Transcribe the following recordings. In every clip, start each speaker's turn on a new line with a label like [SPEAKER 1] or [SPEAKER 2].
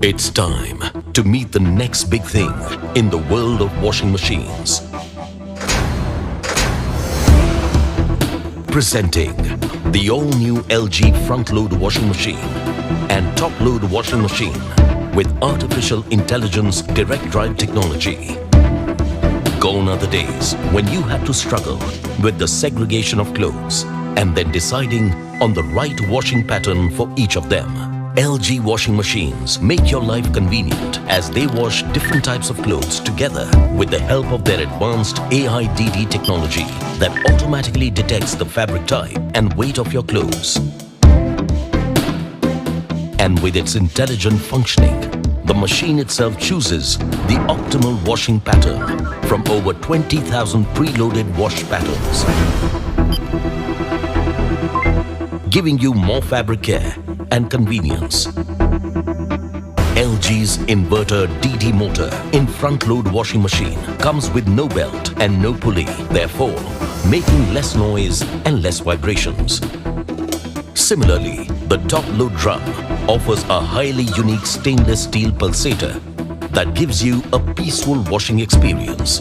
[SPEAKER 1] It's time to meet the next big thing in the world of washing machines. Presenting the all-new LG front-load washing machine and top-load washing machine with artificial intelligence direct drive technology. Gone are the days when you had to struggle with the segregation of clothes and then deciding on the right washing pattern for each of them. LG washing machines make your life convenient as they wash different types of clothes together with the help of their advanced AIDD technology that automatically detects the fabric type and weight of your clothes. And with its intelligent functioning, the machine itself chooses the optimal washing pattern from over 20,000 preloaded wash patterns, giving you more fabric care and convenience. LG's inverter DD motor in front-load washing machine comes with no belt and no pulley, therefore making less noise and less vibrations. Similarly, the top-load drum offers a highly unique stainless steel pulsator that gives you a peaceful washing experience.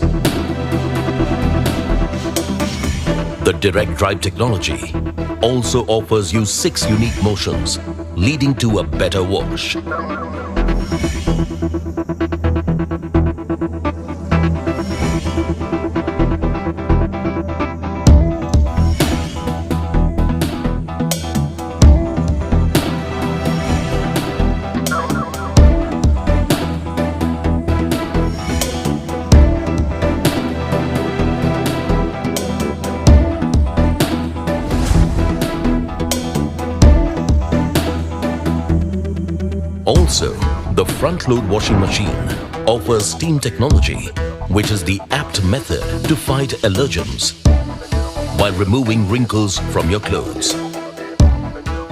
[SPEAKER 1] The direct drive technology also offers you 6 unique motions, leading to a better wash. Also, the front-load washing machine offers steam technology, which is the apt method to fight allergens while removing wrinkles from your clothes.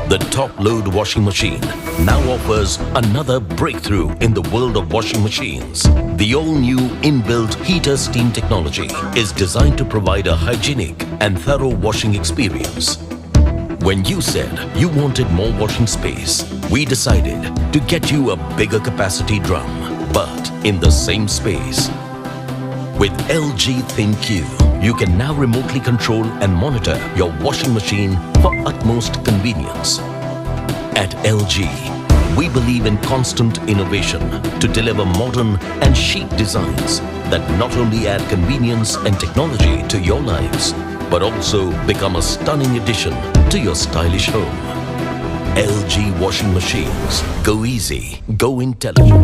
[SPEAKER 1] The top-load washing machine now offers another breakthrough in the world of washing machines. The all-new inbuilt heater steam technology is designed to provide a hygienic and thorough washing experience. When you said you wanted more washing space, we decided to get you a bigger capacity drum, but in the same space. With LG ThinQ, you can now remotely control and monitor your washing machine for utmost convenience. At LG, we believe in constant innovation to deliver modern and chic designs that not only add convenience and technology to your lives, but also become a stunning addition to your stylish home. LG washing machines. Go easy, go intelligent.